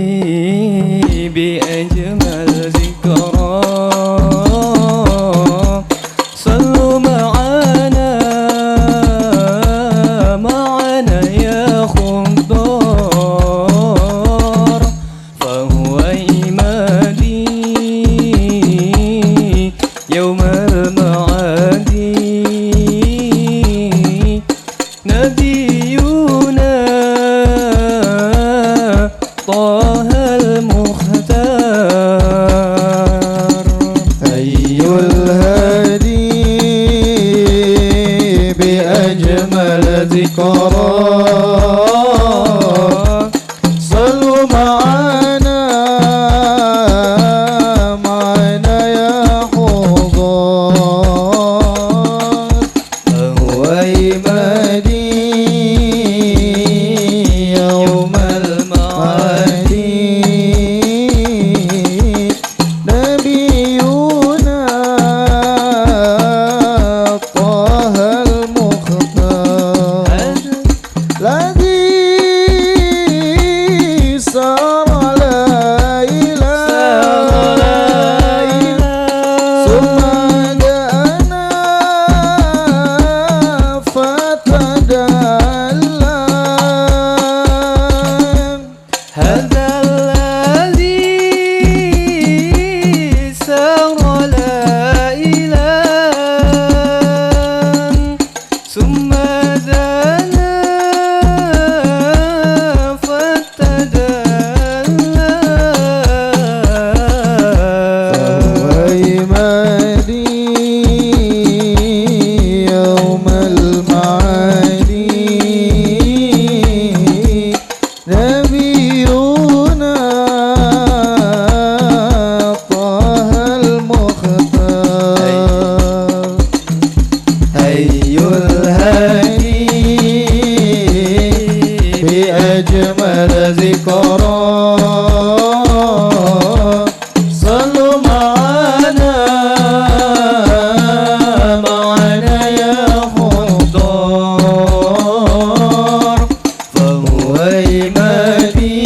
الهادي بأجمل ذكرى صلوا معنا يا خضار فهو إمادي يوم المعادي نبينا طه المختار أي الهادي بأجمل ذكرى صلوا معنا يا حضار فهو إمادي يوم أجمل ذكرى صلوا معنا يا خضار فهو إمادي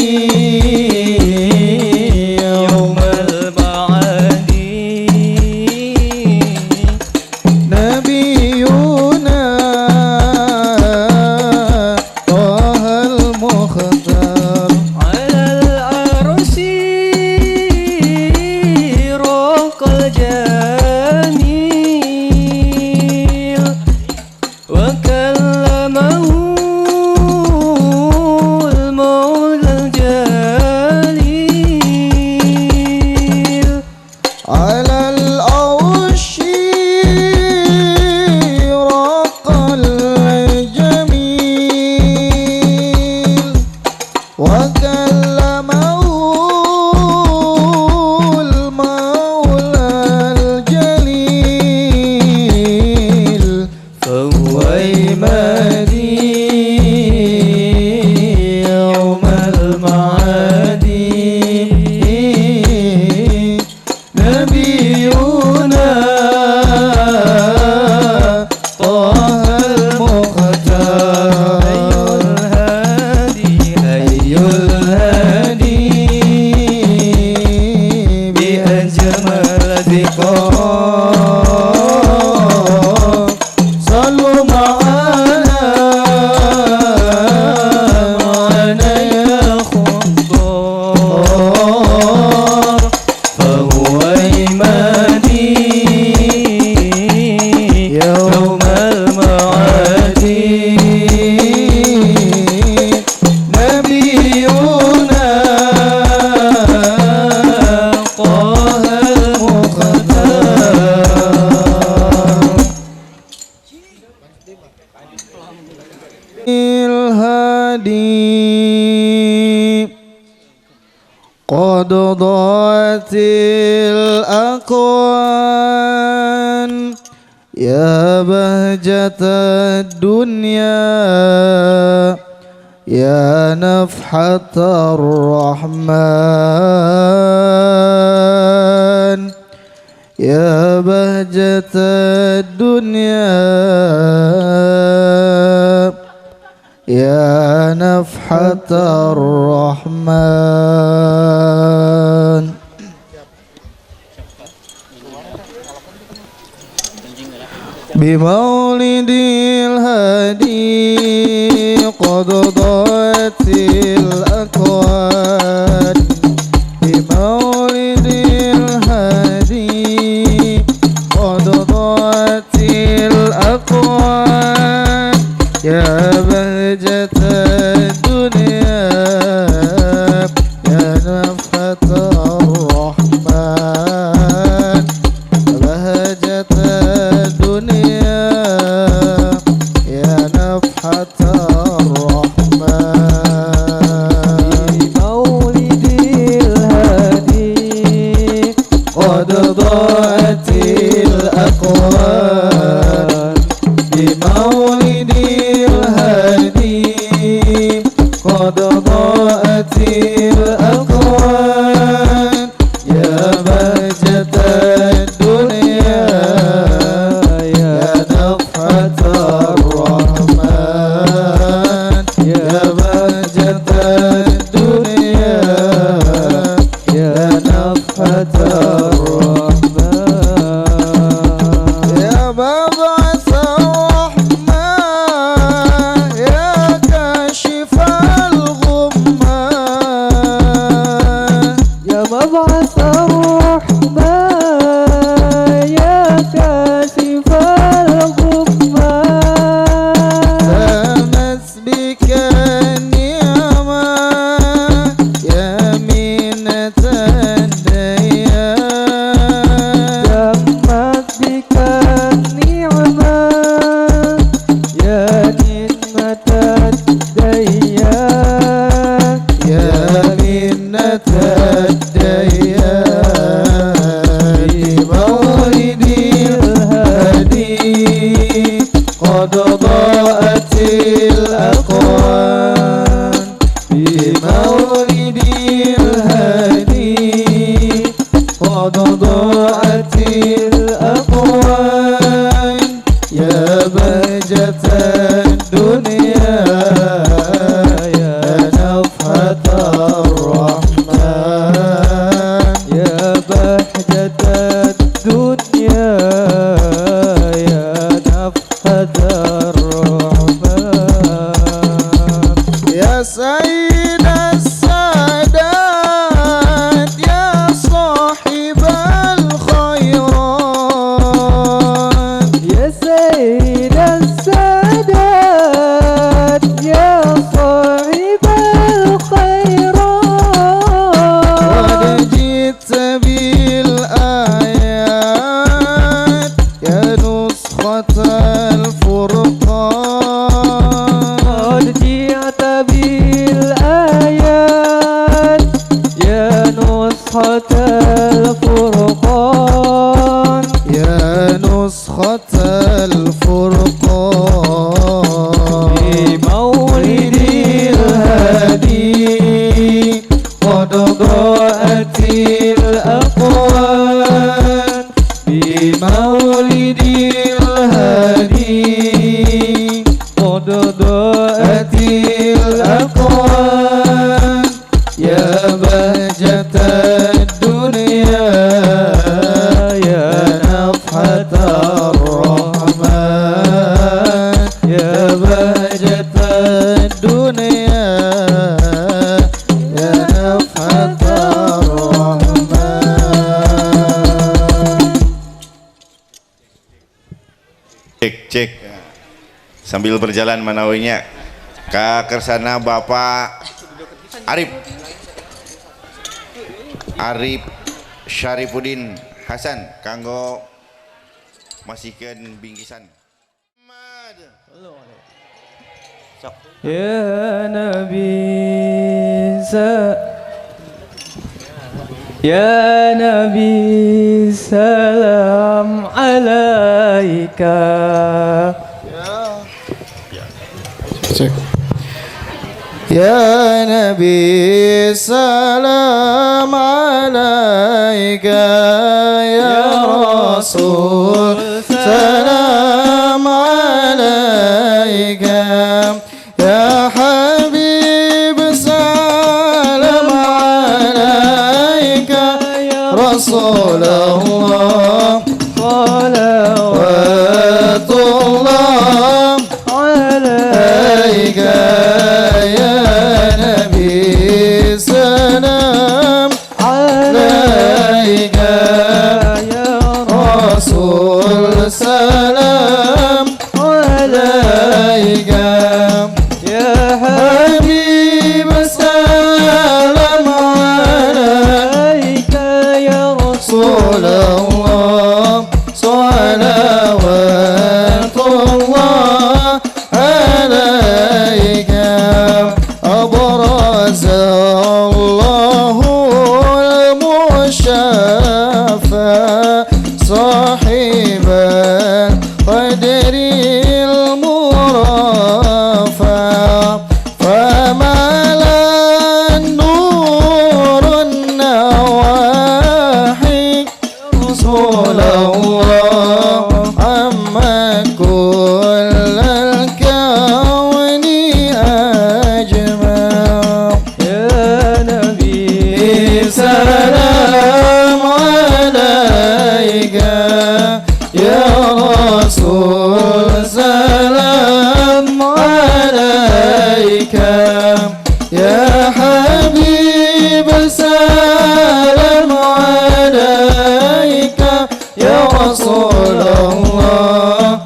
يوم المعادي نبينا وكلمه المولى الجليل على العرش رق الجميل وكلمه المولى الجليل فهو إمادي يوم المعادي نبينا طه المختار أي الهادي بأجمل ذكرى صلوا معنا يا خضار فهو إمادي يوم المعادي نبينا طه المختار الهادي قد ضاعت الأكوان يا بهجة الدنيا يا نفحة الرحمن يا بهجة الدنيا يا نفحة نفحة الرحمن بمولد الهادي قد ضاءت الأكوان بمولد الهادي قد ضاءت الأكوان يا بهجة الدنيا يا نفحة الرحمن بهجة الدنيا يا نفحة الرحمن بمولد الهادي قد ضاءت الأكوان بمولد الهادي قد ضاءت الأكوان يا بهجة الدنيا يا نفحة الرحمن يا بهجة الدنيا يا نفحة الرحمن يا مبعث الرحمن يا كاشف الغمة يا مبعث الرحمن يا كاشف الغمة تمس بك النعمة يا منة الديان تمت بك النعمة يا منة الديان يا منة الديان بمولد الهادي قد ضاءت الأكوان بمولد الهادي قد ضاءت الأكوان يا بهجة الدنيا يا نفحة الرحمن يا بهجة الدنيا يا نفحة الرحمن يا سيد السادات يا صاحب الخيرات يا سيد السادات يا صاحب الخيرات قد جئت بالآيات يا نسخة الفرقان قد جئت بالآيات يا نسخة الفرقان يا نسخة الفرقان بمولد الهادي قد ضاءت الأكوان بمولد الهادي قد ضاءت الأكوان يا بهجة الدنيا يا نفحة الرحمن يا بهجة الدنيا يا نفحة الرحمن Cek sambil berjalan manawinya ka kersana Bapak Arif Syarifuddin Hasan kanggo masihkeun bingkisan. يا نبي يا نبي سلام عليك يا نبي سلام عليك يا رسول سلام عليك يا حبيب سلام عليك يا حبيب سلام عليك يا رسول رسول الله صلوات الله عليك أبرز الله المشفى صاحب القدر المرفع فملا النور النواحي رسول الله عما كل الكون أجمع يا نبي سلام عليك يا رسول سلام عليك يا حبيب سلام عليك يا رسول الله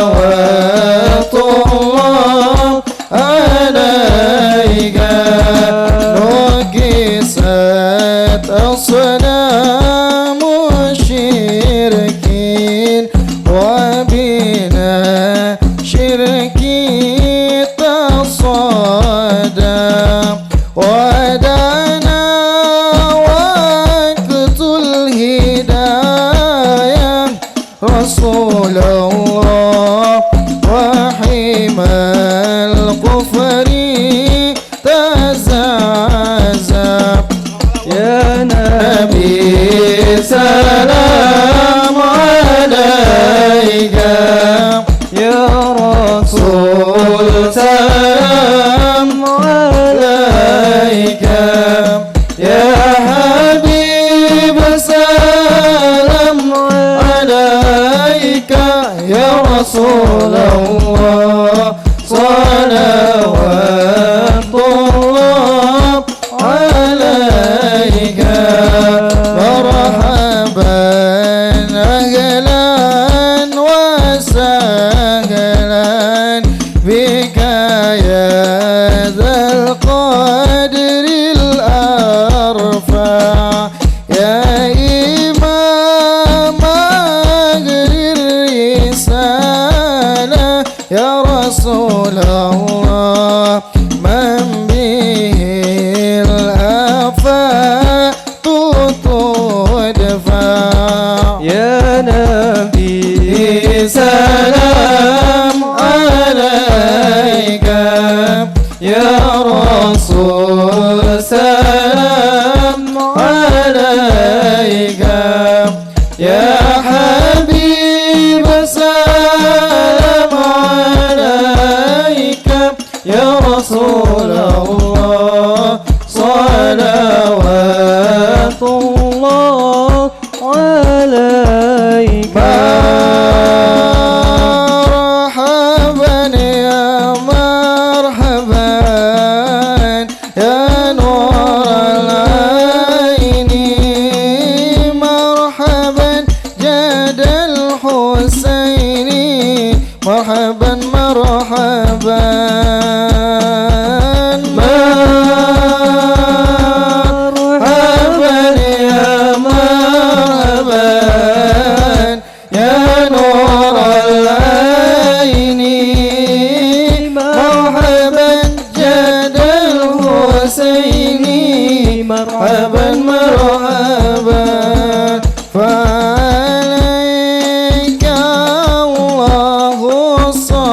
صلوات الله عليك نكست أصنام الشركين وبنا شركي تصادم ودنا وقت الهداية رسول الله وحمى الكفر تزعزع يا نبي سلام عليك يا رسول سلام عليك يا حبيب سلام عليك يا رسول الله صلوات الله عليك مرحبا أهلا وسهلا بك يا ذا القدر الأرفع يا إمام أهل الرسالة يا رسول الله من به الآفات تدفع يا نبي سلام عليك يا رسول سلام عليك يا حبيب سلام عليك يا رسول الله صلوات الله عليك مرحبا يا مرحبا يا نور العين مرحبا جد الحسين مرحبا مرحبا مرحبا يا مرحبا يا نور العين مرحبا جد الحسين مرحبا مرحبا فعليك الله الصلاة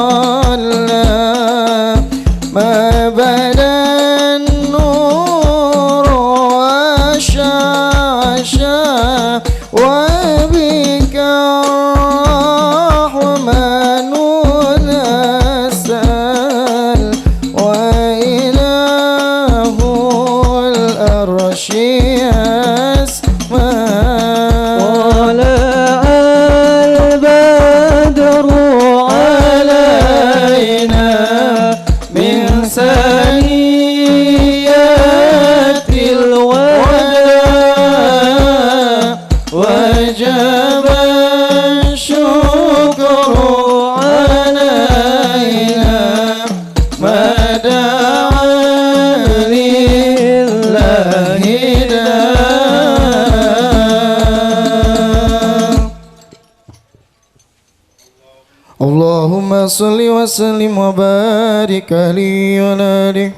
اللهم صل وسلم وبارك عليه وعلى آله.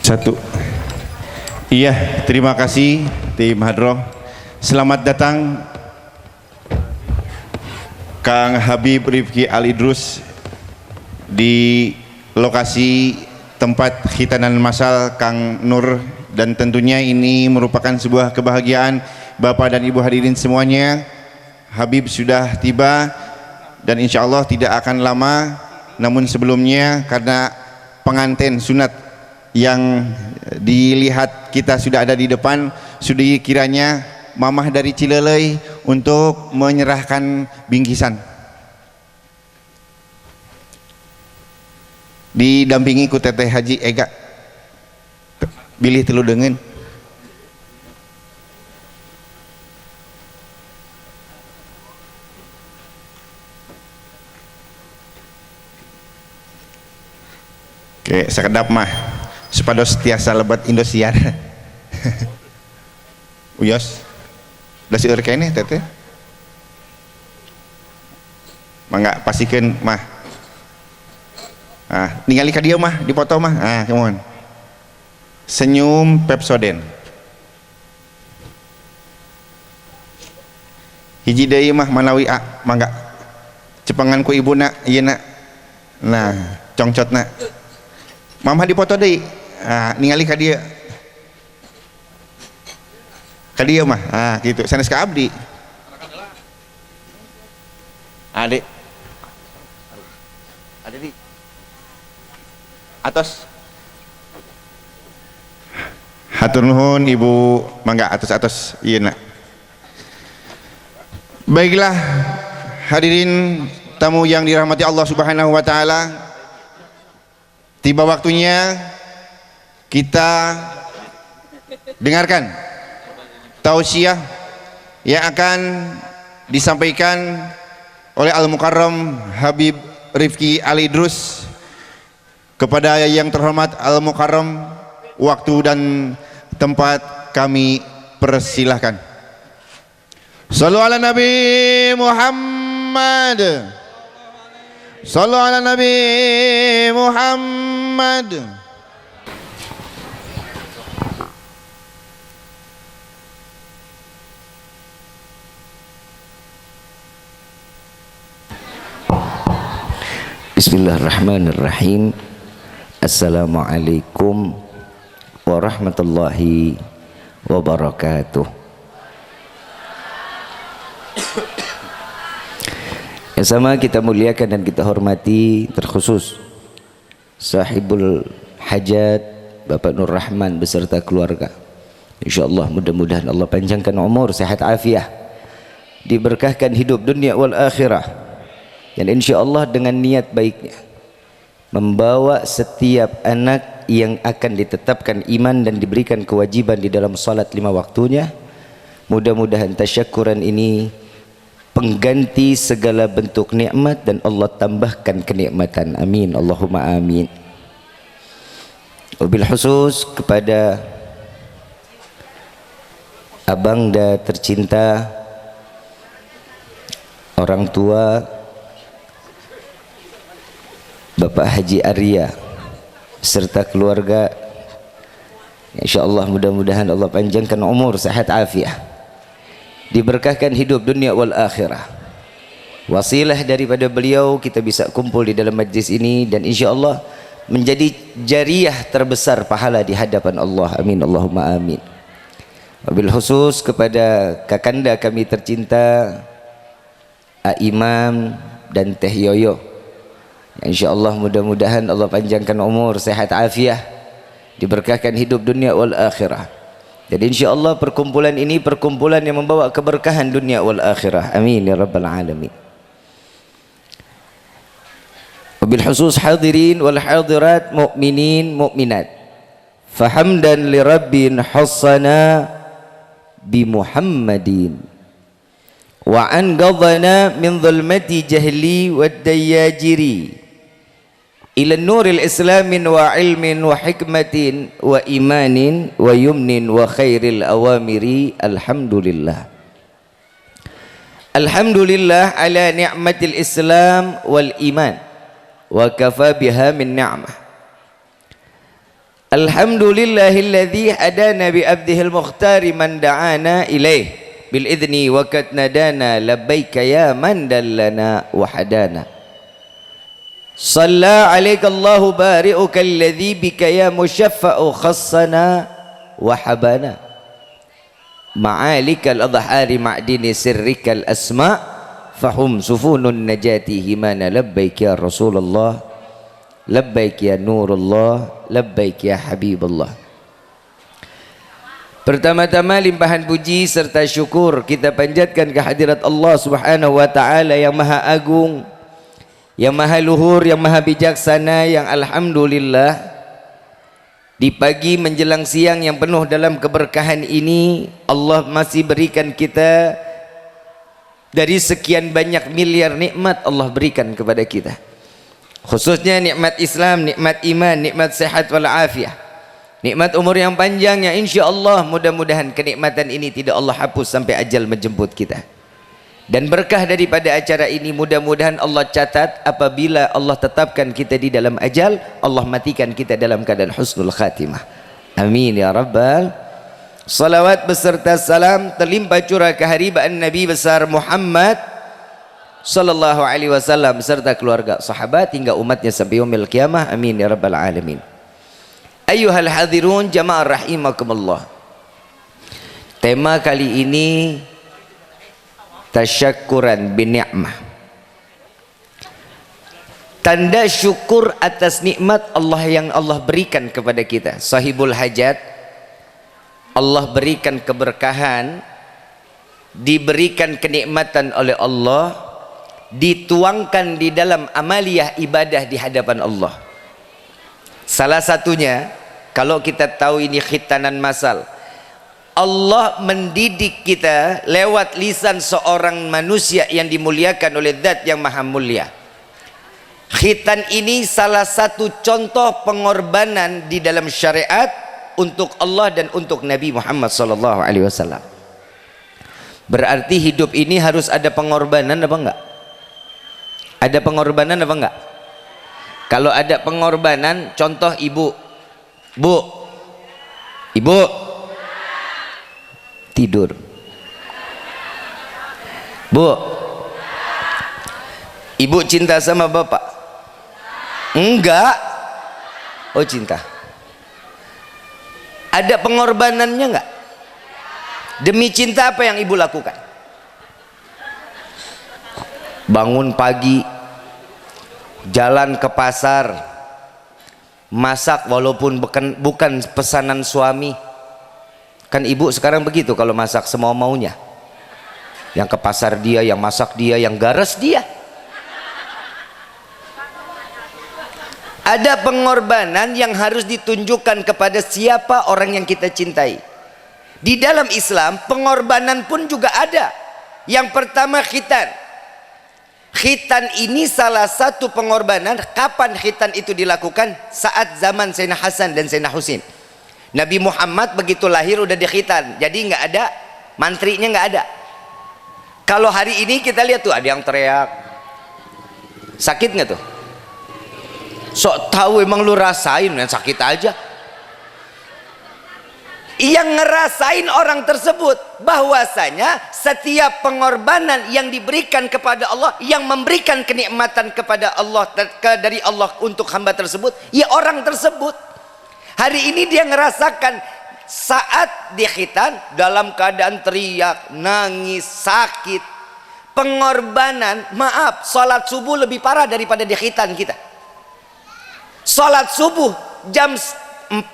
Satu. Iya, terima kasih tim Hadroh. Selamat datang Kang Habib Rifki Al-Idrus di lokasi tempat khitanan masal Kang Nur, dan tentunya ini merupakan sebuah kebahagiaan Bapak dan Ibu hadirin semuanya. Habib sudah tiba dan insya Allah tidak akan lama, namun sebelumnya karena pengantin sunat yang dilihat kita sudah ada di depan, sudah kiranya mamah dari Cilelei untuk menyerahkan bingkisan, didampingi ku Teteh Haji Ega bilih telu dengan. Oke, sekedap mah supados tiasa lebat Indosiar. Uyos udah seueur keneh Teteh mangga pasikeun mah. Ningali ka dieu mah dipoto mah. Kemohon senyum Pepsoden hiji deui mah manawi mangga cepengan ku ibuna ieu nah congcotna mamah dipoto deui. Ningali ka dieu mah gitu sanes ka abdi adik di atos. Hatur nuhun Ibu, mangga atos ieu na. Baiklah hadirin tamu yang dirahmati Allah Subhanahu wa taala, tiba waktunya kita dengarkan tausiah yang akan disampaikan oleh Al-Mukarram Habib Rifki Al-Idrus kepada yang terhormat Al-Mukarram. Waktu dan tempat kami persilahkan. Sallu ala Nabi Muhammad. Sallu ala Nabi Muhammad. Bismillahirrahmanirrahim. Assalamualaikum warahmatullahi wabarakatuh. Yang sama kita muliakan dan kita hormati, terkhusus sahibul hajat Bapak Nur Rahman beserta keluarga. InsyaAllah mudah-mudahan Allah panjangkan umur, sehat afiah, diberkahkan hidup dunia wal akhirah, dan insyaAllah dengan niat baiknya membawa setiap anak yang akan ditetapkan iman dan diberikan kewajiban di dalam salat 5 waktunya. Mudah-mudahan tasyakuran ini pengganti segala bentuk nikmat dan Allah tambahkan kenikmatan. Amin, Allahumma amin. Wabil khusus kepada abangda tercinta, orang tua Bapak Haji Arya serta keluarga, insyaallah mudah-mudahan Allah panjangkan umur, sehat afiah, diberkahkan hidup dunia wal akhirah. Wasilah daripada beliau kita bisa kumpul di dalam majlis ini dan insyaallah menjadi jariah terbesar pahala di hadapan Allah. Amin, Allahumma amin. Wabil khusus kepada kakanda kami tercinta Imam dan Teh Yoyo, insyaallah mudah-mudahan Allah panjangkan umur, sehat afiah, diberkahkan hidup dunia wal akhirah. Jadi insyaallah perkumpulan ini perkumpulan yang membawa keberkahan dunia wal akhirah. Amin ya rabbal alamin. Wabil khusus hadirin wal hadirat, mukminin mukminat, fahamdan li rabbin hassana bi Muhammadin wa an qadana min zulmati jahli wad dayajiri ila nuril islamin wa ilmin wa hikmatin wa imanin wa yumnin wa khairil awamiri. Alhamdulillah, alhamdulillah ala ni'matil islam wal iman wa kafa biha min ni'mah. Alhamdulillahilladzi hadana bi abdihil mukhtari man da'ana ilaih bil idni wa kat nadana labbaika ya man dallana wa hadana. Shalla alaika Allahu bari'uka alladzi bika ya musyaffa'u khassana wa habana. Ma'alikal adhari ma'dini sirrikal asma' fahum sufunun najati himana. Labbaik ya Rasulullah, labbaik ya Nurullah, labbaik ya Habibullah. Pertama-tama limpahan puji serta syukur kita panjatkan kehadirat Allah Subhanahu wa taala yang Maha Agung, yang Maha Luhur, yang Maha Bijaksana, yang alhamdulillah di pagi menjelang siang yang penuh dalam keberkahan ini Allah masih berikan kita dari sekian banyak miliar nikmat Allah berikan kepada kita, khususnya nikmat Islam, nikmat iman, nikmat sehat wal afiah, nikmat umur yang panjang yang insya Allah mudah-mudahan kenikmatan ini tidak Allah hapus sampai ajal menjemput kita. Dan berkah daripada acara ini mudah-mudahan Allah catat apabila Allah tetapkan kita di dalam ajal, Allah matikan kita dalam keadaan husnul khatimah. Amin ya rabbal. Salawat beserta salam terlimpah curah keharibaan Nabi besar Muhammad sallallahu alaihi wasallam beserta keluarga, sahabat hingga umatnya sampai yaumil qiyamah. Amin ya rabbal alamin. Ayyuhal hadirun jamaah rahimakumullah. Tema kali ini tasyakkuran bin ni'mah, tanda syukur atas nikmat Allah yang Allah berikan kepada kita. Sahibul hajat, Allah berikan keberkahan, diberikan kenikmatan oleh Allah, dituangkan di dalam amaliyah ibadah di hadapan Allah. Salah satunya kalau kita tahu ini khitanan masal, Allah mendidik kita lewat lisan seorang manusia yang dimuliakan oleh Zat yang maha mulia. Khitan ini salah satu contoh pengorbanan di dalam syariat untuk Allah dan untuk Nabi Muhammad sallallahu alaihi wasallam. Berarti hidup ini harus ada pengorbanan apa enggak? Ada pengorbanan apa enggak? Kalau ada pengorbanan, contoh ibu, ibu tidur, ibu cinta sama bapak? Enggak. Oh cinta. Ada pengorbanannya enggak? Demi cinta apa yang ibu lakukan? Bangun pagi, jalan ke pasar, masak walaupun bukan pesanan suami. Kan ibu sekarang begitu, kalau masak semau maunya, yang ke pasar dia, yang masak dia, yang garas dia. Ada pengorbanan yang harus ditunjukkan kepada siapa orang yang kita cintai. Di dalam Islam pengorbanan pun juga ada. Yang pertama khitan. Khitan ini salah satu pengorbanan. Kapan khitan itu dilakukan? Saat zaman Sayyidina Hasan dan Sayyidina Husain. Nabi Muhammad begitu lahir udah dikhitan, jadi nggak ada mantrinya, nggak ada. Kalau hari ini kita lihat tuh ada yang teriak, sakit nggak tuh? Sok tahu emang lu rasain, yang sakit aja. Yang ngerasain orang tersebut bahwasanya setiap pengorbanan yang diberikan kepada Allah, yang memberikan kenikmatan kepada Allah dari Allah untuk hamba tersebut, ya orang tersebut. Hari ini dia ngerasakan saat dikhitan dalam keadaan teriak, nangis, sakit. Pengorbanan, maaf, sholat subuh lebih parah daripada dikhitan kita. Sholat subuh jam 4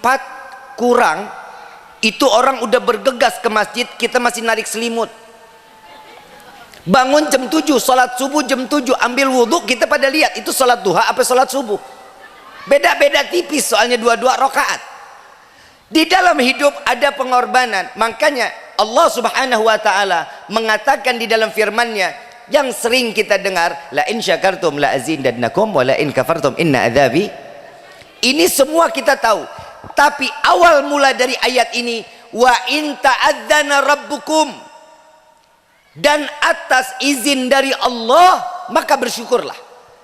kurang, itu orang udah bergegas ke masjid, kita masih narik selimut. Bangun jam 7, sholat subuh jam 7, ambil wudhu, kita pada lihat itu sholat duha apa sholat subuh. Beda-beda tipis soalnya dua-dua rakaat. Di dalam hidup ada pengorbanan. Makanya Allah Subhanahu wa taala mengatakan di dalam firman-Nya, yang sering kita dengar, la in syakartum la azidannakum wa la in kafartum inna adzabi. Ini semua kita tahu, tapi awal mula dari ayat ini, wa in ta'adzana rabbukum, dan atas izin dari Allah maka bersyukurlah.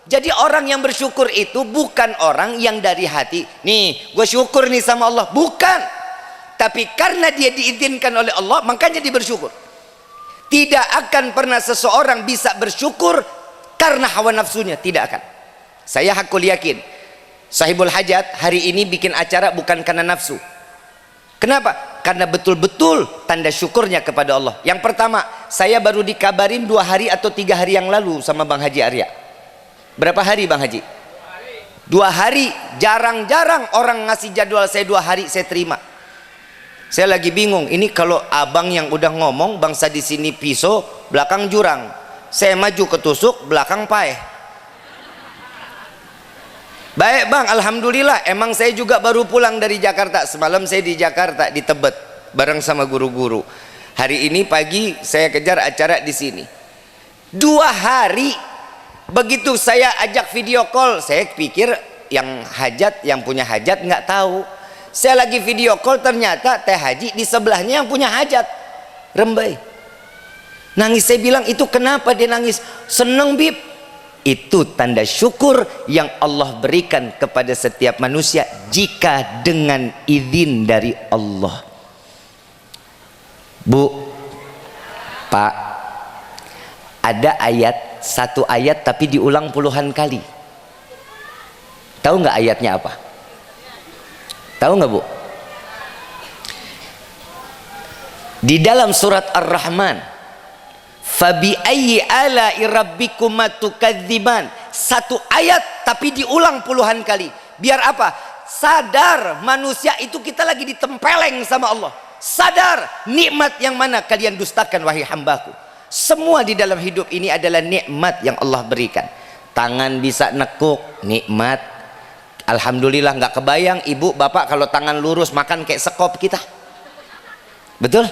Jadi orang yang bersyukur itu bukan orang yang dari hati, nih gue syukur nih sama Allah, bukan, tapi karena dia diizinkan oleh Allah makanya dia bersyukur. Tidak akan pernah seseorang bisa bersyukur karena hawa nafsunya, tidak akan. Saya hakul yakin Sahibul Hajat hari ini bikin acara bukan karena nafsu. Kenapa? Karena betul-betul tanda syukurnya kepada Allah. Yang pertama, saya baru dikabarin 2 hari atau 3 hari yang lalu sama Bang Haji Arya. Berapa hari Bang Haji? 2 hari. Jarang-jarang orang ngasih jadwal saya 2 hari saya terima. Saya lagi bingung, ini kalau abang yang udah ngomong, bangsa di sini pisau, belakang jurang. Saya maju ketusuk, belakang paeh. Baik bang, alhamdulillah. Emang saya juga baru pulang dari Jakarta. Semalam saya di Jakarta, di Tebet, bareng sama guru-guru. Hari ini pagi saya kejar acara di sini. 2 hari, begitu saya ajak video call, saya pikir yang hajat, yang punya hajat nggak tahu. Saya lagi video call, ternyata Teh Haji di sebelahnya yang punya hajat, rembai. Nangis. Saya bilang, itu kenapa dia nangis? Seneng bib. Itu tanda syukur yang Allah berikan kepada setiap manusia jika dengan izin dari Allah. Bu, Pak, ada ayat, 1 ayat tapi diulang puluhan kali. Tahu nggak ayatnya apa? Tahu nggak Bu? Di dalam surat Ar-Rahman, fabi ayyi ala'i rabbikuma tukadziban. 1 ayat tapi diulang puluhan kali. Biar apa? Sadar manusia itu kita lagi ditempeleng sama Allah. Sadar nikmat yang mana kalian dustakan wahai hambaku. Semua di dalam hidup ini adalah nikmat yang Allah berikan. Tangan bisa nekuk, nikmat. Alhamdulillah, nggak kebayang ibu bapak kalau tangan lurus makan kayak sekop kita. Betul?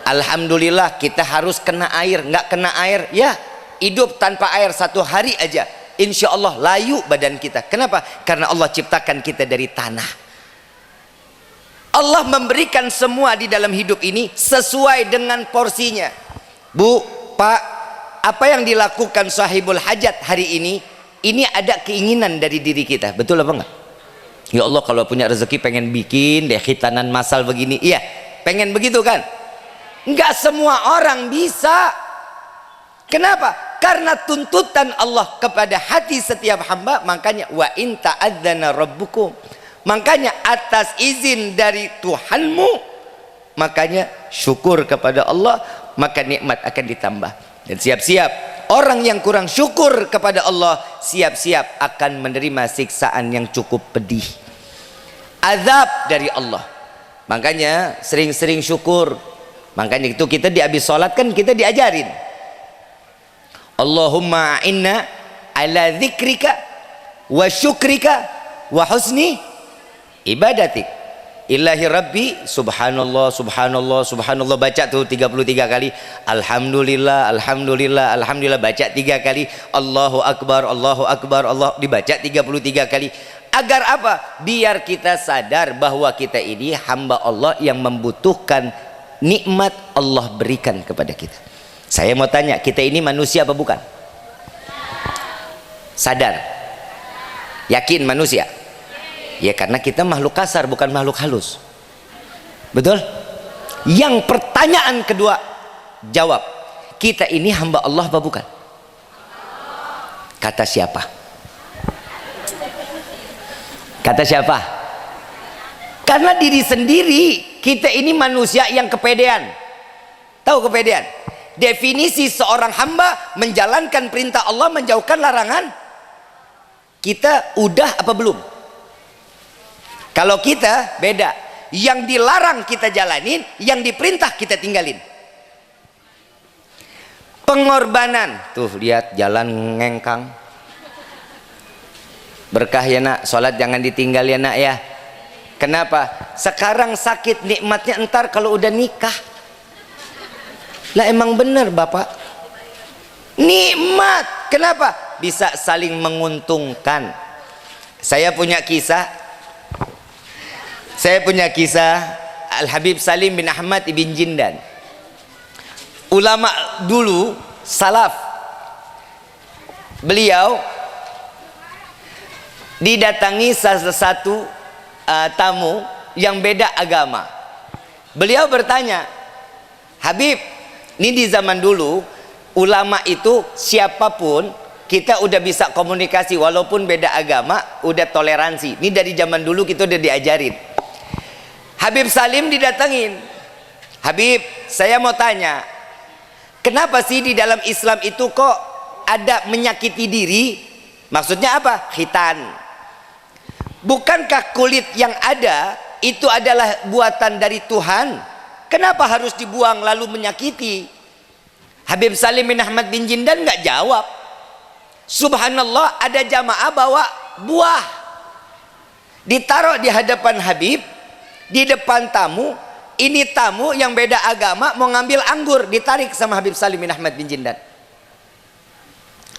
Alhamdulillah kita harus kena air. Nggak kena air, ya hidup tanpa air 1 hari aja, insya Allah layu badan kita. Kenapa? Karena Allah ciptakan kita dari tanah. Allah memberikan semua di dalam hidup ini sesuai dengan porsinya. Bu, Pak, apa yang dilakukan Sahibul Hajat hari ini ada keinginan dari diri kita, betul apa enggak? Ya Allah, kalau punya rezeki pengen bikin deh khitanan masal begini. Iya, pengen begitu kan? Enggak semua orang bisa. Kenapa? Karena tuntutan Allah kepada hati setiap hamba. Makanya wa in ta'adzana rabbukum, makanya atas izin dari Tuhanmu, makanya syukur kepada Allah, maka nikmat akan ditambah. Dan siap-siap orang yang kurang syukur kepada Allah, siap-siap akan menerima siksaan yang cukup pedih, azab dari Allah. Makanya sering-sering syukur. Makanya itu kita di habis sholat kan kita diajarin, Allahumma inna ala dzikrika wa syukrika wa husni ibadatik. Ilahi Rabbi, subhanallah, subhanallah, subhanallah, baca tuh 33 kali. Alhamdulillah, alhamdulillah, alhamdulillah, baca 3 kali. Allahu Akbar, Allahu Akbar, Allah dibaca 33 kali. Agar apa? Biar kita sadar bahwa kita ini hamba Allah yang membutuhkan nikmat Allah berikan kepada kita. Saya mau tanya, kita ini manusia apa bukan? Sadar? Yakin manusia? Ya karena kita makhluk kasar, bukan makhluk halus. Betul? Yang pertanyaan kedua, jawab, kita ini hamba Allah apa bukan? Kata siapa? Kata siapa? Karena diri sendiri. Kita ini manusia yang kepedean. Tahu kepedean? Definisi seorang hamba menjalankan perintah Allah, menjauhkan larangan. Kita udah apa belum? Kalau kita beda, yang dilarang kita jalanin, yang diperintah kita tinggalin. Pengorbanan, tuh lihat jalan ngengkang. Berkah ya nak, sholat jangan ditinggal ya nak ya. Kenapa? Sekarang sakit, nikmatnya entar kalau udah nikah. Lah emang bener bapak. Nikmat. Kenapa? Bisa saling menguntungkan. Saya punya kisah Al-Habib Salim bin Ahmad ibn Jindan. Ulama dulu salaf, beliau didatangi salah satu tamu yang beda agama. Beliau bertanya, Habib, ini di zaman dulu ulama itu siapapun kita udah bisa komunikasi walaupun beda agama, udah toleransi. Ini dari zaman dulu kita udah diajarin. Habib Salim didatangin, Habib, saya mau tanya, kenapa sih di dalam Islam itu kok ada menyakiti diri? Maksudnya apa? Khitan. Bukankah kulit yang ada itu adalah buatan dari Tuhan? Kenapa harus dibuang lalu menyakiti? Habib Salim bin Ahmad bin Jindan nggak jawab. Subhanallah, ada jamaah bawa buah, ditaruh di hadapan Habib, di depan tamu. Ini tamu yang beda agama mau ngambil anggur, ditarik sama Habib Salim bin Ahmad bin Jindan.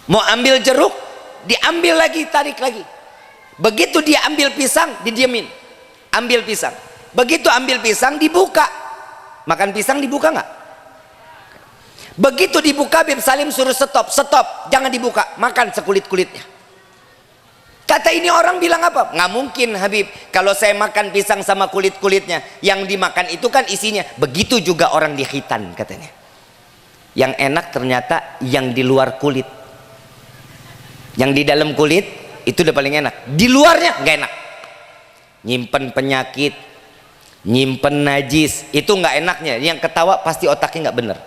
Mau ambil jeruk, diambil lagi, tarik lagi. Begitu dia ambil pisang, didiemin. Ambil pisang. Begitu ambil pisang, dibuka. Makan pisang dibuka nggak? Begitu dibuka, Habib Salim suruh stop, jangan dibuka, makan sekulit-kulitnya. Kata ini orang bilang apa? Nggak mungkin Habib, kalau saya makan pisang sama kulit-kulitnya, yang dimakan itu kan isinya. Begitu juga orang di khitan katanya. Yang enak ternyata yang di luar kulit. Yang di dalam kulit itu udah paling enak. Di luarnya nggak enak. Nyimpen penyakit, nyimpen najis, itu nggak enaknya. Yang ketawa pasti otaknya nggak bener.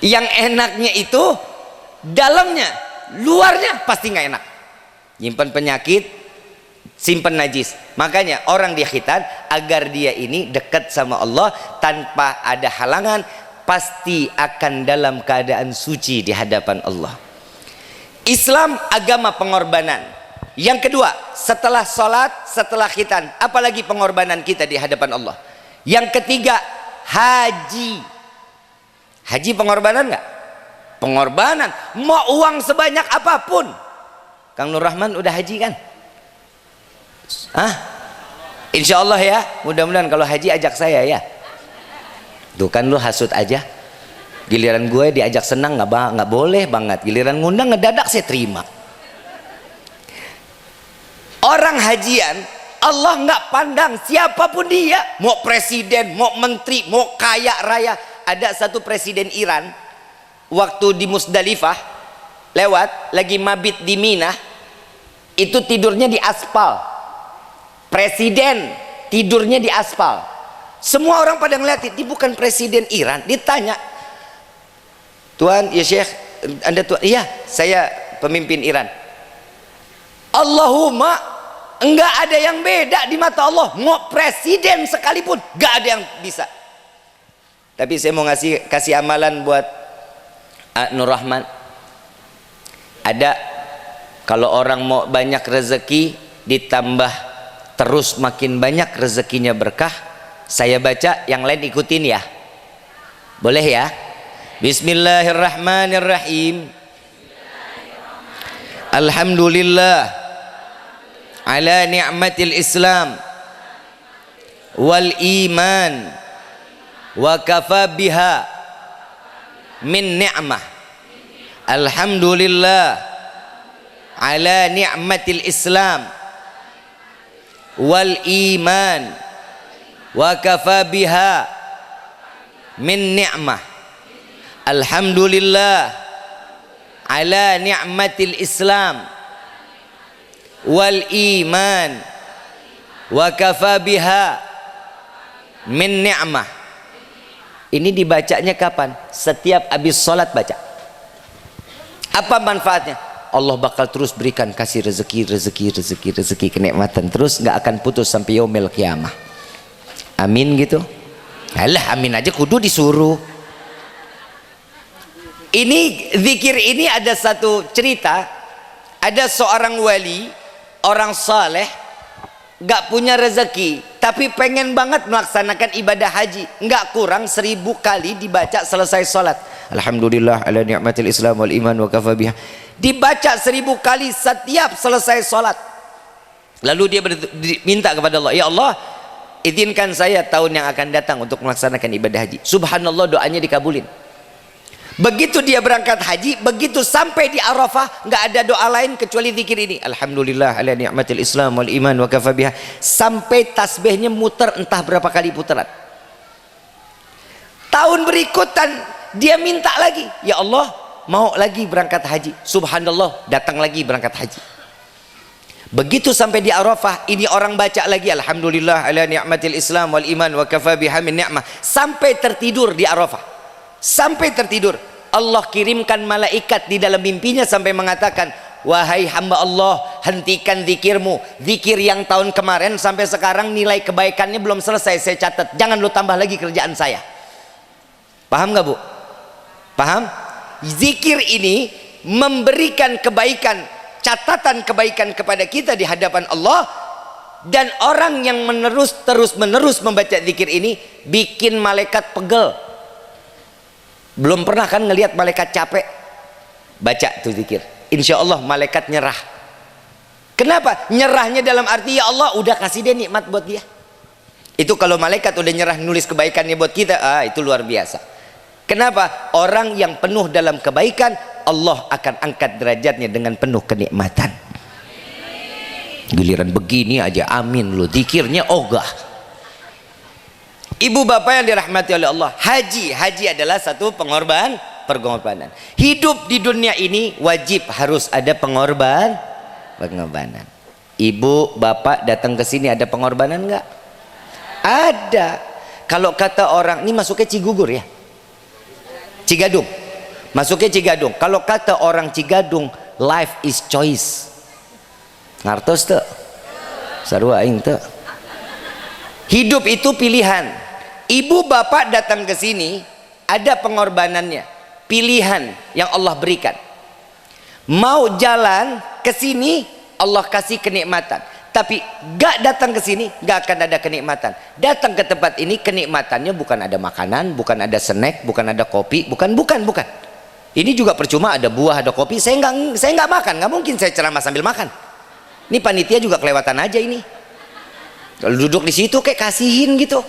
Yang enaknya itu dalamnya, luarnya pasti nggak enak. Nyimpan penyakit, simpan najis. Makanya orang di khitan agar dia ini dekat sama Allah tanpa ada halangan, pasti akan dalam keadaan suci di hadapan Allah. Islam agama pengorbanan. Yang kedua, setelah sholat, setelah khitan, apalagi pengorbanan kita di hadapan Allah. Yang ketiga, haji. Haji pengorbanan nggak? Pengorbanan. Mau uang sebanyak apapun. Kang Nur Rahman udah haji kan? Insya Allah ya. Mudah-mudahan kalau haji ajak saya ya. Tuh kan lu hasut aja. Giliran gue diajak senang nggak boleh banget. Giliran ngundang ngedadak saya terima. Orang hajian Allah nggak pandang siapapun dia. Mau presiden, mau menteri, mau kaya raya. Ada satu presiden Iran waktu di Musdalifah lewat lagi mabit di Mina, itu tidurnya di aspal. Presiden tidurnya di aspal. Semua orang pada ngeliatin, ini bukan presiden Iran. Ditanya, Tuan, ya Syekh, Anda Tuan? Iya, saya pemimpin Iran. Allahumma, enggak ada yang beda di mata Allah. Mau presiden sekalipun enggak ada yang bisa. Tapi saya mau kasih amalan buat Nur Rahman. Ada, kalau orang mau banyak rezeki, ditambah terus makin banyak rezekinya berkah. Saya baca, yang lain ikutin ya. Boleh ya? Bismillahirrahmanirrahim. Alhamdulillah ala ni'matil Islam wal iman wa kafa biha min ni'mah. Alhamdulillah ala ni'matil Islam wal iman wa kafa biha min ni'mah. Alhamdulillah ala ni'matil Islam wal iman wa kafa biha min ni'mah. Ini dibacanya kapan? Setiap habis sholat baca. Apa manfaatnya? Allah bakal terus berikan, kasih rezeki, kenikmatan terus, nggak akan putus sampai yaumil qiyamah. Amin gitu. Alah, amin aja kudu disuruh. Ini zikir ini ada satu cerita. Ada seorang wali, orang saleh, nggak punya rezeki, tapi pengen banget melaksanakan ibadah haji. Nggak kurang 1000 kali dibaca selesai sholat. Alhamdulillah ala ni'matil Islam wal iman wa kafa biha. Dibaca 1000 kali setiap selesai sholat. Lalu dia minta kepada Allah, ya Allah, izinkan saya tahun yang akan datang untuk melaksanakan ibadah haji. Subhanallah, doanya dikabulin. Begitu dia berangkat haji, begitu sampai di Arafah, nggak ada doa lain kecuali zikir ini. Alhamdulillah ala ni'matil Islam wal iman wa kafa biha. Sampai tasbihnya muter entah berapa kali putaran. Tahun berikutan dia minta lagi, ya Allah, mau lagi berangkat haji. Subhanallah, datang lagi berangkat haji. Begitu sampai di Arafah, ini orang baca lagi Alhamdulillah ala ni'matil Islam wal iman wa kafa biha min ni'mah. Sampai tertidur di Arafah. Sampai tertidur, Allah kirimkan malaikat di dalam mimpinya sampai mengatakan, wahai hamba Allah, hentikan zikirmu. Zikir yang tahun kemarin sampai sekarang nilai kebaikannya belum selesai saya catat, jangan lu tambah lagi kerjaan saya. Paham gak Bu? Paham? Zikir ini memberikan kebaikan, catatan kebaikan kepada kita di hadapan Allah. Dan orang yang terus menerus membaca zikir ini bikin malaikat pegel. Belum pernah kan ngelihat malaikat capek baca tuh zikir, insya Allah malaikat nyerah. Kenapa? Nyerahnya dalam arti, ya Allah udah kasih dia nikmat buat dia. Itu kalau malaikat udah nyerah nulis kebaikannya buat kita, itu luar biasa. Kenapa? Orang yang penuh dalam kebaikan, Allah akan angkat derajatnya dengan penuh kenikmatan. Giliran begini aja amin lo, zikirnya ogah. Ibu bapak yang dirahmati oleh Allah, haji adalah satu pengorbanan. Hidup di dunia ini wajib harus ada pengorbanan. Ibu bapak datang ke sini ada pengorbanan enggak? Ada. Kalau kata orang, ini masuknya Cigugur ya, Cigadung, masuknya Cigadung. Kalau kata orang Cigadung, life is choice. Ngartos tuh, sarua aing tuh. Hidup itu pilihan. Ibu bapak datang ke sini ada pengorbanannya, pilihan yang Allah berikan. Mau jalan ke sini Allah kasih kenikmatan, tapi gak datang ke sini gak akan ada kenikmatan. Datang ke tempat ini kenikmatannya bukan ada makanan, bukan ada snack, bukan ada kopi, bukan. Ini juga percuma ada buah, ada kopi. Saya nggak makan, nggak mungkin saya ceramah sambil makan. Ini panitia juga kelewatan aja ini. Kalau duduk di situ kayak kasihin gitu.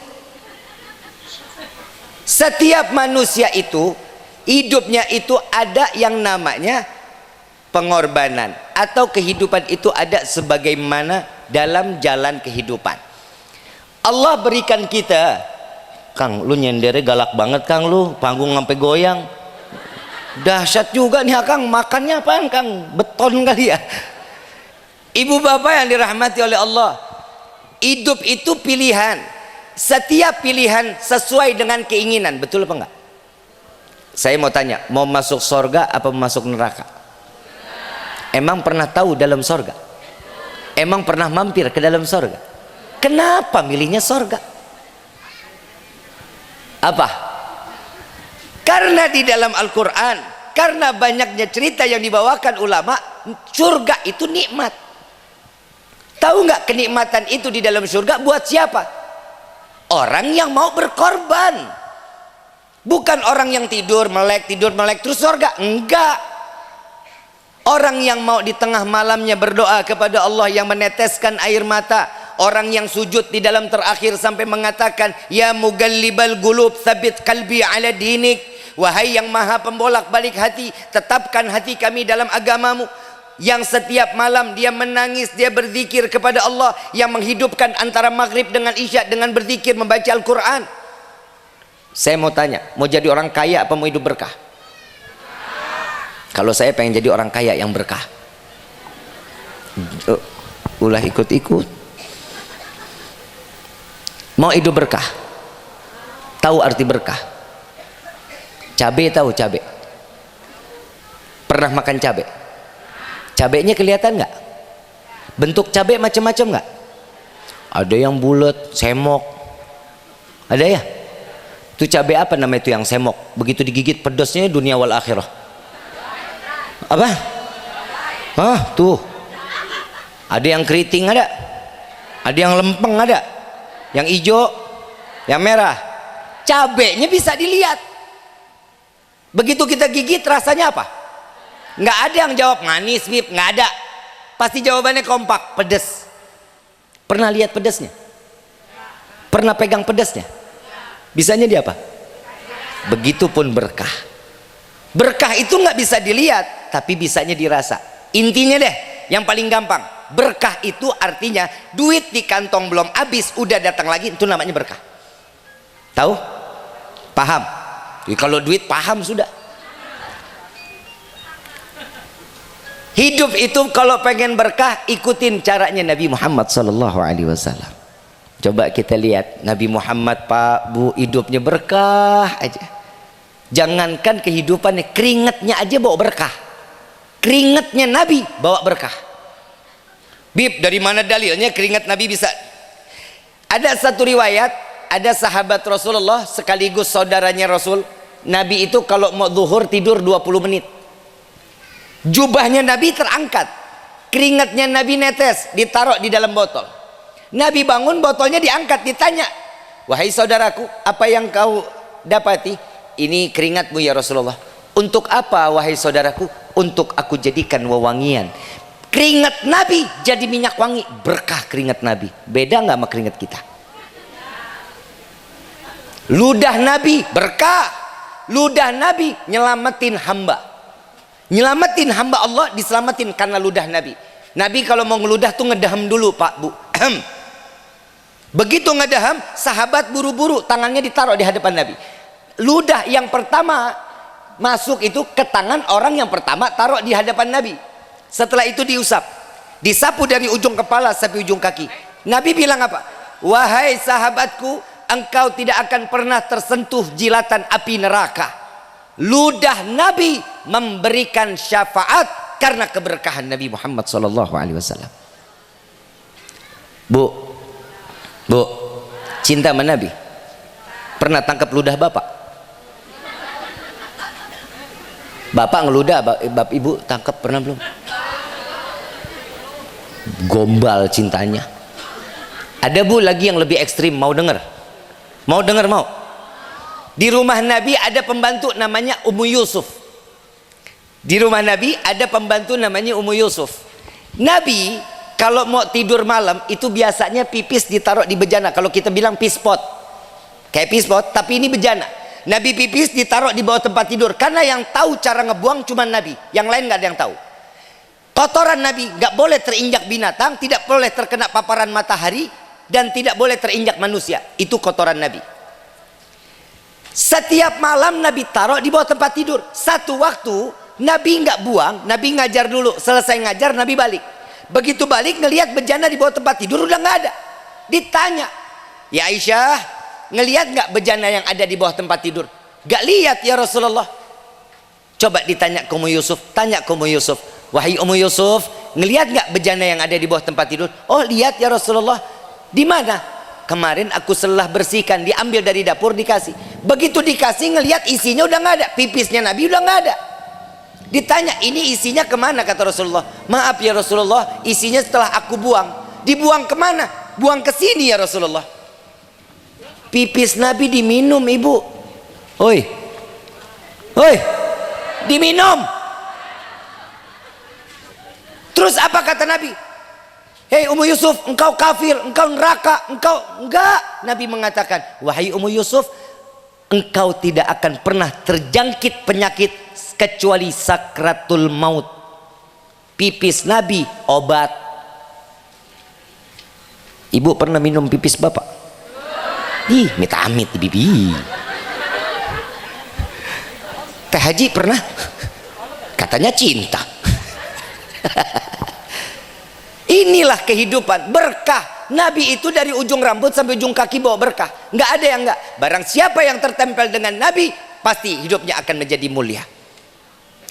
Setiap manusia itu hidupnya itu ada yang namanya pengorbanan, atau kehidupan itu ada sebagaimana dalam jalan kehidupan. Allah berikan kita, Kang, lu nyendernya galak banget Kang, lu panggung sampai goyang. Dahsyat juga nih Kang, makannya apaan Kang? Beton kali ya. Ibu bapak yang dirahmati oleh Allah, hidup itu pilihan. Setiap pilihan sesuai dengan keinginan, betul apa enggak? Saya mau tanya, mau masuk sorga apa masuk neraka? Emang pernah tahu dalam sorga? Emang pernah mampir ke dalam sorga? Kenapa milihnya sorga? Apa? Karena di dalam Al-Quran, karena banyaknya cerita yang dibawakan ulama, surga itu nikmat. Tahu nggak kenikmatan itu di dalam surga buat siapa? Orang yang mau berkorban. Bukan orang yang tidur melek terus surga. Enggak. Orang yang mau di tengah malamnya berdoa kepada Allah, yang meneteskan air mata. Orang yang sujud di dalam terakhir sampai mengatakan, ya mugallibal gulub tsabbit qalbi ala dinik. Wahai yang maha pembolak balik hati, tetapkan hati kami dalam agamamu. Yang setiap malam dia menangis, dia berzikir kepada Allah, yang menghidupkan antara maghrib dengan isya dengan berzikir membaca Al-Quran. Saya mau tanya, mau jadi orang kaya apa mau hidup berkah? Kalau saya pengen jadi orang kaya yang berkah. Ulah ikut-ikut. Mau hidup berkah, tahu arti berkah? Cabe tahu cabe? Pernah makan cabe? Cabenya kelihatan nggak? Bentuk cabai macam-macam nggak? Ada yang bulat, semok. Ada ya? Itu cabai apa namanya itu yang semok? Begitu digigit pedosnya dunia wal akhirah. Apa? Tuh. Ada yang keriting ada. Ada yang lempeng ada. Yang hijau, yang merah. Cabenya bisa dilihat. Begitu kita gigit rasanya apa? Nggak ada yang jawab manis, Bib, nggak ada. Pasti jawabannya kompak, pedes. Pernah lihat pedesnya? Pernah pegang pedesnya? Bisanya dia apa? Begitupun berkah. Berkah itu nggak bisa dilihat, tapi bisanya dirasa. Intinya deh, yang paling gampang, berkah itu artinya duit di kantong belum habis, udah datang lagi, itu namanya berkah. Tahu? Paham? Jadi kalau duit paham sudah. Hidup itu kalau pengen berkah, ikutin caranya Nabi Muhammad sallallahu alaihi wasallam. Coba kita lihat Nabi Muhammad, Pak, Bu, hidupnya berkah aja. Jangankan kehidupannya, keringatnya aja bawa berkah. Keringatnya Nabi bawa berkah. Bib, dari mana dalilnya keringat Nabi bisa? Ada satu riwayat, ada sahabat Rasulullah sekaligus saudaranya Rasul. Nabi itu kalau mau zuhur tidur 20 menit. Jubahnya Nabi terangkat, keringatnya Nabi netes, ditaruh di dalam botol. Nabi bangun, botolnya diangkat, ditanya, wahai saudaraku, apa yang kau dapati? Ini keringatmu ya Rasulullah. Untuk apa wahai saudaraku? Untuk aku jadikan wewangian. Keringat Nabi jadi minyak wangi, berkah keringat Nabi. Beda nggak sama keringat kita? Ludah Nabi berkah. Ludah Nabi nyelamatin hamba. Nyelamatin hamba Allah, diselamatin karena ludah Nabi. Nabi kalau mau ngeludah tuh ngedaham dulu, Pak, Bu. Begitu ngedaham, sahabat buru-buru tangannya ditaruh di hadapan Nabi. Ludah yang pertama masuk itu ke tangan orang yang pertama, taruh di hadapan Nabi. Setelah itu diusap, disapu dari ujung kepala sampai ujung kaki. Nabi bilang apa? Wahai sahabatku, engkau tidak akan pernah tersentuh jilatan api neraka. Ludah Nabi memberikan syafaat karena keberkahan Nabi Muhammad SAW. Bu, cinta sama Nabi? Pernah tangkap ludah bapak? Bapak ngeludah, bapak ibu tangkap pernah belum? Gombal cintanya. Ada Bu lagi yang lebih ekstrim, mau dengar? Mau dengar mau? Di rumah Nabi ada pembantu namanya Ummu Yusuf. Di rumah Nabi ada pembantu namanya Ummu Yusuf. Nabi kalau mau tidur malam itu biasanya pipis ditaruh di bejana. Kalau kita bilang pispot, kayak pispot, tapi ini bejana. Nabi pipis ditaruh di bawah tempat tidur karena yang tahu cara ngebuang cuma Nabi, yang lain nggak ada yang tahu. Kotoran Nabi nggak boleh terinjak binatang, tidak boleh terkena paparan matahari, dan tidak boleh terinjak manusia. Itu kotoran Nabi. Setiap malam Nabi taruh di bawah tempat tidur. Satu waktu Nabi nggak buang, Nabi ngajar dulu. Selesai ngajar Nabi balik. Begitu balik ngelihat bejana di bawah tempat tidur udah nggak ada. Ditanya, ya Aisyah, ngelihat nggak bejana yang ada di bawah tempat tidur? Gak lihat ya Rasulullah. Coba ditanya ke Ummu Yusuf, tanya ke Ummu Yusuf, wahai Ummu Yusuf, ngelihat nggak bejana yang ada di bawah tempat tidur? Oh lihat ya Rasulullah. Di mana? Kemarin aku setelah bersihkan, diambil dari dapur dikasih. Begitu dikasih ngelihat isinya udah nggak ada, pipisnya Nabi udah nggak ada. Ditanya ini isinya kemana, kata Rasulullah. Maaf ya Rasulullah, isinya setelah aku buang. Dibuang kemana? Buang ke sini ya Rasulullah. Pipis Nabi diminum ibu. Oi, diminum. Terus apa kata Nabi? Hei Ummu Yusuf, engkau kafir, engkau neraka, engkau enggak. Nabi mengatakan, wahai Ummu Yusuf, engkau tidak akan pernah terjangkit penyakit kecuali sakratul maut. Pipis Nabi obat. Ibu pernah minum pipis bapak? Ih, amit di bibi. Teh Haji pernah? Katanya cinta. Inilah kehidupan berkah. Nabi itu dari ujung rambut sampai ujung kaki bawa berkah. Nggak ada yang nggak. Barang siapa yang tertempel dengan Nabi, pasti hidupnya akan menjadi mulia.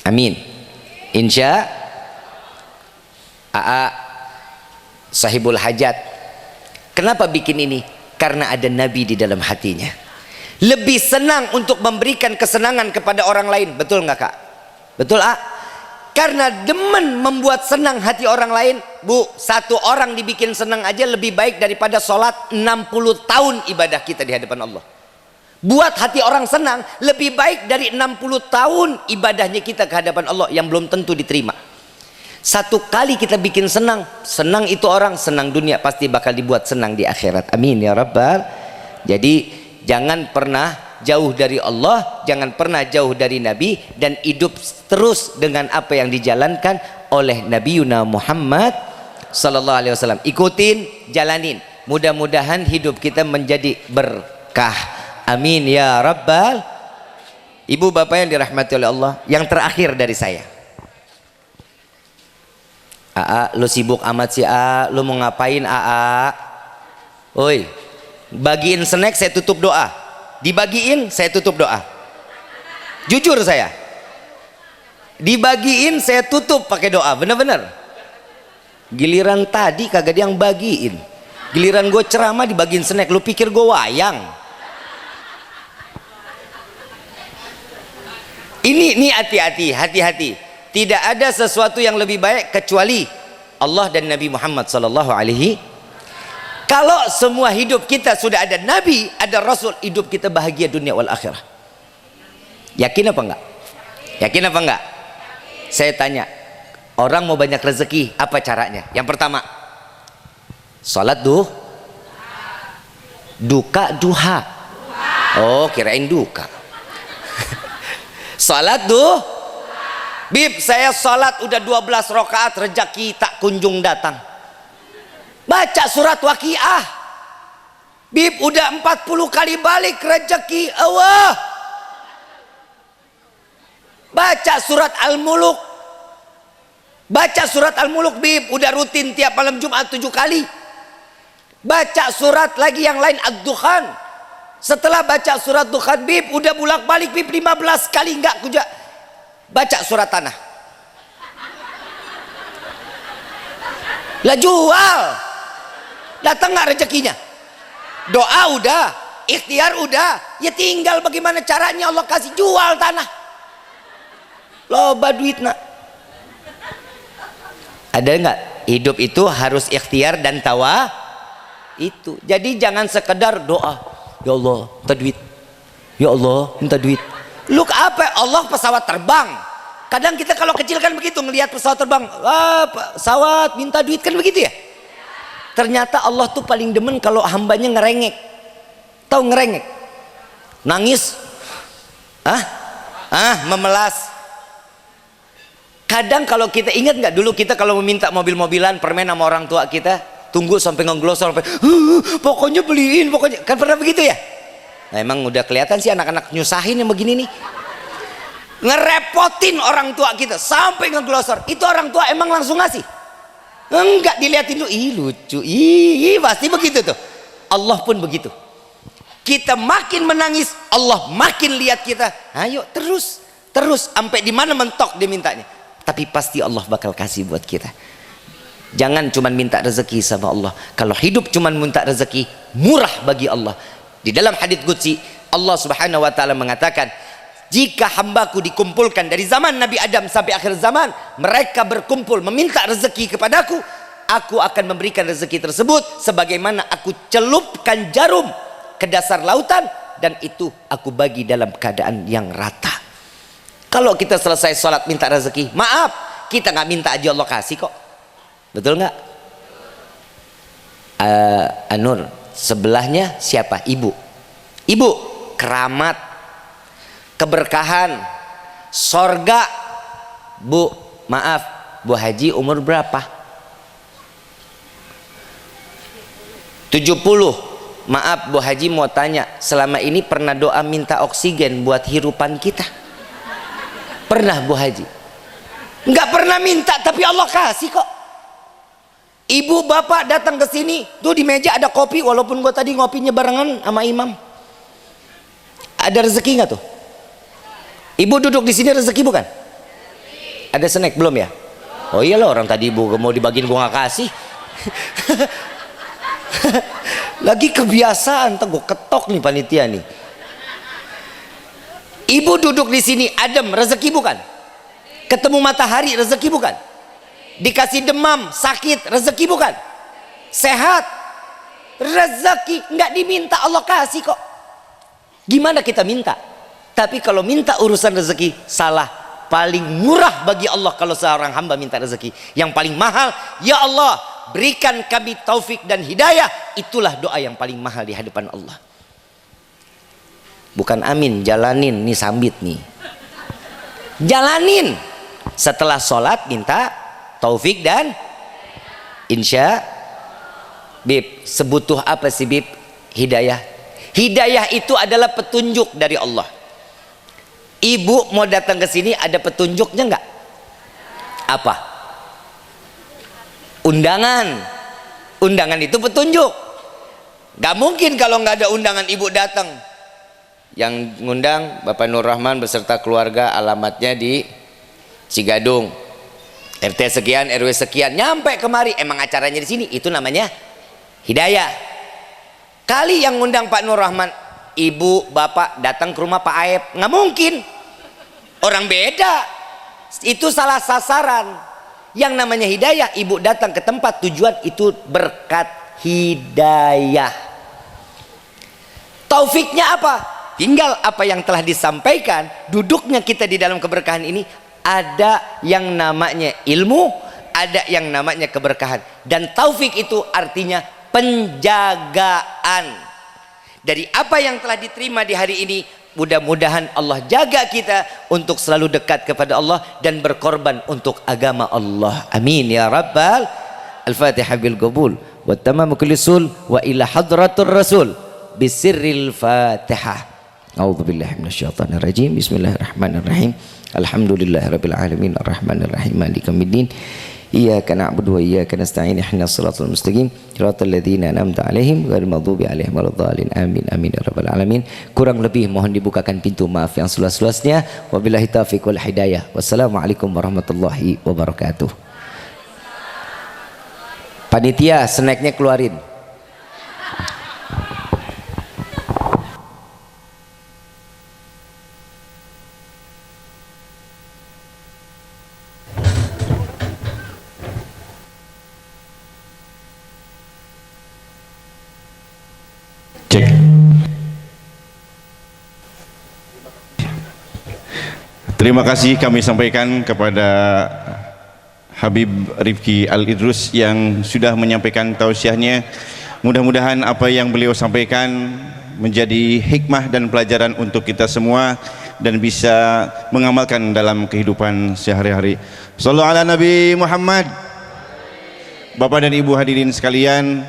Amin. Insya AA sahibul hajat. Kenapa bikin ini? Karena ada Nabi di dalam hatinya. Lebih senang untuk memberikan kesenangan kepada orang lain. Betul nggak Kak? Betul A? Karena demen membuat senang hati orang lain. Bu, satu orang dibikin senang aja lebih baik daripada sholat 60 tahun ibadah kita di hadapan Allah. Buat hati orang senang lebih baik dari 60 tahun ibadahnya kita ke hadapan Allah yang belum tentu diterima. Satu kali kita bikin senang, senang itu orang, senang dunia, pasti bakal dibuat senang di akhirat. Amin ya rabbal. Jadi jangan pernah jauh dari Allah, jangan pernah jauh dari Nabi, dan hidup terus dengan apa yang dijalankan oleh Nabi Yuna Muhammad sallallahu alaihi wasallam. Ikutin, jalanin. Mudah-mudahan hidup kita menjadi berkah. Amin ya rabbal. Ibu bapak yang dirahmati oleh Allah, yang terakhir dari saya. Aa, lu sibuk amat sih A, lu mau ngapain Aa? Oi, bagiin snack saya tutup doa. Dibagiin saya tutup doa. Jujur saya. Dibagiin saya tutup pakai doa, bener-bener. Giliran tadi kagak ada yang bagiin. Giliran gue ceramah dibagiin snack, lu pikir gue wayang? Ini hati-hati. Tidak ada sesuatu yang lebih baik kecuali Allah dan Nabi Muhammad sallallahu alaihi. Kalau semua hidup kita sudah ada Nabi, ada Rasul, hidup kita bahagia dunia wal akhirah. Yakin apa enggak? Yakin apa enggak? Saya tanya, orang mau banyak rezeki, apa caranya? Yang pertama, salat duha. Oh, kirain duka. Salat Bib, saya salat udah 12 rakaat, rezeki tak kunjung datang. Baca surat Waqiah. Bib, udah 40 kali balik rezeki Allah. Baca surat Al-Muluk. Baca surat Al-Muluk Bib, udah rutin tiap malam Jumat 7 kali. Baca surat lagi yang lain Ad-Dukhan. Setelah baca surat Dukhan Bib, udah bolak-balik Bib 15 kali enggak kuja. Baca surat Tanah. Lah jual. Datang nggak rezekinya? Doa udah, ikhtiar udah, ya tinggal bagaimana caranya Allah kasih. Jual tanah. Loba duit nak. Ada nggak? Hidup itu harus ikhtiar dan tawa itu. Jadi jangan sekedar doa. Ya Allah, minta duit. Ya Allah, minta duit. Look apa? Allah pesawat terbang. Kadang kita kalau kecil kan begitu, ngelihat pesawat terbang, pesawat minta duit kan begitu ya. Ternyata Allah tuh paling demen kalau hambanya ngerengek. Tahu ngerengek? Nangis. Memelas. Kadang kalau kita ingat nggak dulu kita kalau meminta mobil-mobilan, permen sama orang tua kita, tunggu sampai ngeglosor sampai pokoknya beliin, pokoknya. Kan pernah begitu ya? Nah, emang udah kelihatan sih anak-anak nyusahin yang begini nih. Ngerepotin orang tua kita sampai ngeglosor. Itu orang tua emang langsung ngasih? Enggak, dilihatin dulu. Ih lucu. Ih pasti begitu tuh. Allah pun begitu. Kita makin menangis, Allah makin lihat kita. Ayo terus sampai di mana mentok dia mintanya. Tapi pasti Allah bakal kasih buat kita. Jangan cuma minta rezeki sama Allah. Kalau hidup cuma minta rezeki, murah bagi Allah. Di dalam hadits qudsi Allah Subhanahu wa taala mengatakan, jika hambaku dikumpulkan dari zaman Nabi Adam sampai akhir zaman, mereka berkumpul meminta rezeki kepadaku, aku akan memberikan rezeki tersebut sebagaimana aku celupkan jarum ke dasar lautan, dan itu aku bagi dalam keadaan yang rata. Kalau kita selesai sholat minta rezeki, maaf, kita nggak minta aja Allah kasih kok. Betul nggak? Anur, sebelahnya siapa? Ibu. Ibu, keramat, keberkahan, sorga. Bu, maaf, Bu Haji umur berapa? 70. Maaf Bu Haji mau tanya, selama ini pernah doa minta oksigen buat hirupan kita? Pernah Bu Haji? Nggak pernah minta, tapi Allah kasih kok. Ibu bapak datang ke sini, tuh di meja ada kopi, walaupun gua tadi ngopinya barengan sama imam. Ada rezeki nggak tuh? Ibu duduk di sini rezeki bukan? Ada snack belum ya? Oh iyalah, orang tadi ibu mau dibagiin gua nggak kasih. Lagi kebiasaan, tuh gua ketok nih panitia nih. Ibu duduk di sini adem, rezeki bukan? Ketemu matahari, rezeki bukan? Dikasih demam, sakit, rezeki bukan? Sehat, rezeki, nggak diminta Allah kasih kok. Gimana kita minta? Tapi kalau minta urusan rezeki salah. Paling murah bagi Allah kalau seorang hamba minta rezeki. Yang paling mahal, ya Allah berikan kami taufik dan hidayah. Itulah doa yang paling mahal di hadapan Allah. Bukan amin, jalanin nih sambit nih. Jalanin. Setelah sholat minta taufik dan insya. Bib, sebutuh apa sih Bib? Hidayah. Hidayah itu adalah petunjuk dari Allah. Ibu mau datang ke sini ada petunjuknya enggak? Apa? Undangan. Undangan itu petunjuk. Gak mungkin kalau nggak ada undangan ibu datang. Yang ngundang Bapak Nur Rahman beserta keluarga, alamatnya di Cigadung, RT sekian, RW sekian, nyampe kemari, emang acaranya di sini. Itu namanya hidayah. Kali yang ngundang Pak Nur Rahman, ibu, bapak datang ke rumah Pak Aep, nggak mungkin. Orang beda. Itu salah sasaran. Yang namanya hidayah, ibu datang ke tempat tujuan itu berkat hidayah. Taufiknya apa? Tinggal apa yang telah disampaikan. Duduknya kita di dalam keberkahan ini, ada yang namanya ilmu, ada yang namanya keberkahan. Dan taufik itu artinya penjagaan. Dari apa yang telah diterima di hari ini, mudah-mudahan Allah jaga kita untuk selalu dekat kepada Allah dan berkorban untuk agama Allah. Amin ya rabbal. Al-Fatihah bil qabul wa tamamu kulli sul wa ila hadratur rasul bisirril Fatihah. A'udzubillahi minasyaitonir rajim. Bismillahirrahmanirrahim. Alhamdulillahirabbil alamin arrahmanir rahim maliki yaumiddin. Iyyaka na'budu wa iyyaka nasta'in ihdinas siratal mustaqim siratal ladzina an'amta 'alaihim ghairil maghdubi 'alaihim waladdallin amin amin ya rabbal alamin. Kurang lebih mohon dibukakan pintu maaf yang seluas-luasnya. Wabillahi taufiq wal hidayah. Wassalamualaikum warahmatullahi wabarakatuh. Panitia snacknya keluarin. Cek. Terima kasih kami sampaikan kepada Habib Rifki Al-Idrus yang sudah menyampaikan tausiahnya. Mudah-mudahan apa yang beliau sampaikan menjadi hikmah dan pelajaran untuk kita semua dan bisa mengamalkan dalam kehidupan sehari-hari. Shallallahu ala Nabi Muhammad. Bapak dan Ibu hadirin sekalian,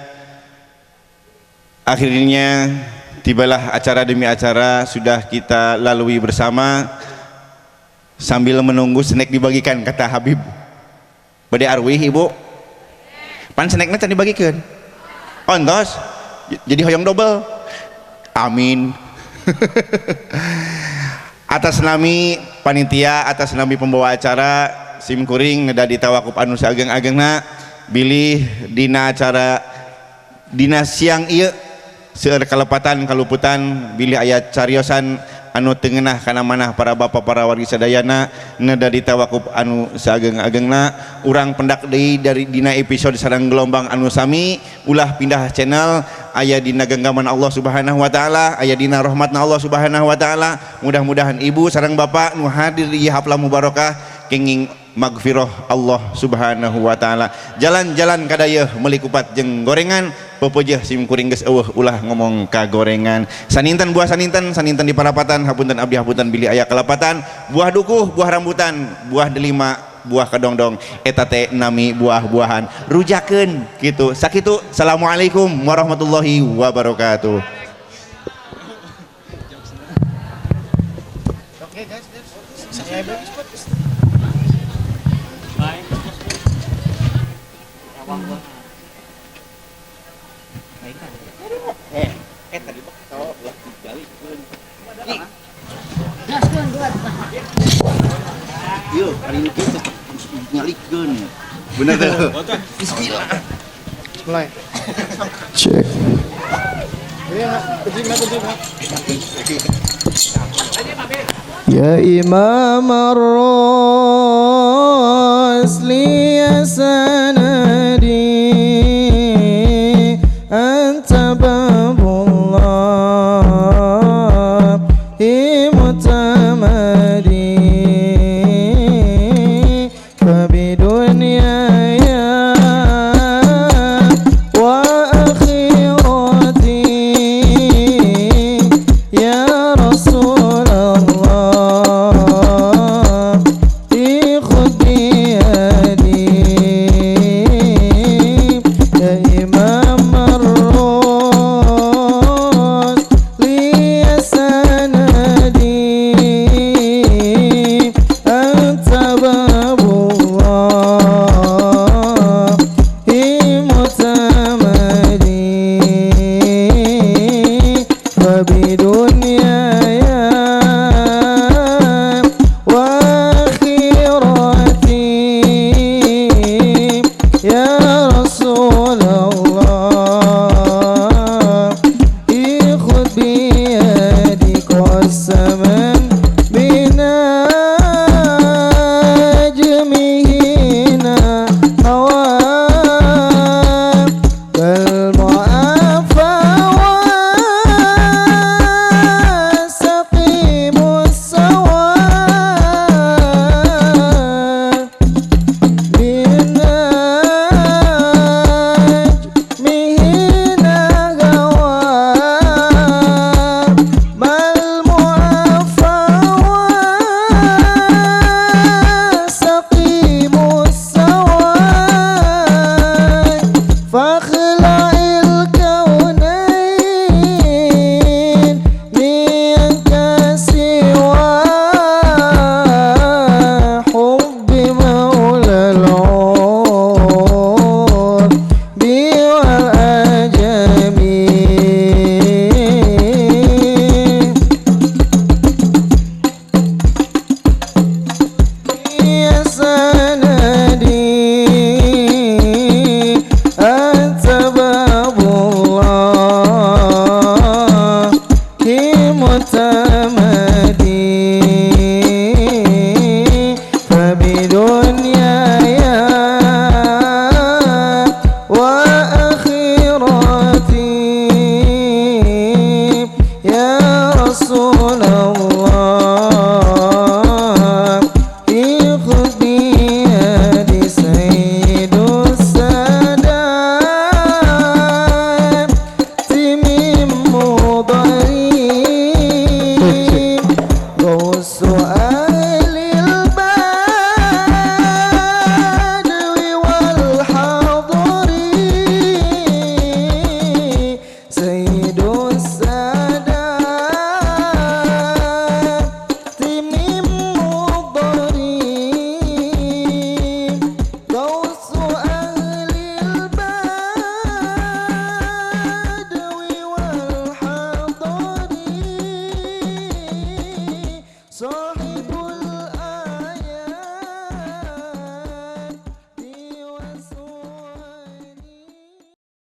akhirnya tibalah acara demi acara sudah kita lalui bersama sambil menunggu snack dibagikan, kata Habib. Bade arwih ibu pan snacknya tadi dibagikan ontos jadi hoyong double. Amin. Atas nami panitia, atas nami pembawa acara sim kuring ngeda di tawakuf anu saageng-agengna bilih dina acara dina siang ieu seueur kalepatan kaluputan bilih ayat cariosan anu tengenah kana manah para bapak para wargi sadayana neda di tawakuf anu saageng-agengna. Urang pendak deui dari dina episode sareng gelombang anu sami ulah pindah channel aya dina genggaman Allah Subhanahu wa taala, aya dina rahmatna Allah Subhanahu wa taala. Mudah-mudahan ibu sareng bapak nu hadir di haflah mubarakah kenging magfirah Allah Subhanahu wa taala. Jalan-jalan kadayeuh meuli kupat jeung gorengan pepeujeuh sim kuring geus eueuh ulah ngomong ka gorengan. Saninten buah saninten, saninten di parapatan, hapunten abdi hapunten bilih aya kalapatan, buah dukuh, buah rambutan, buah delima, buah kedongdong, eta teh nami buah-buahan. Rujakeun kitu. Sakitu. Assalamualaikum warahmatullahi wabarakatuh. Oke guys, saya yuk, hari ini kita harus ngalikeun. Bener tuh. Bismillah. Mulai. Cek. Ya Imam ar-Rasli ya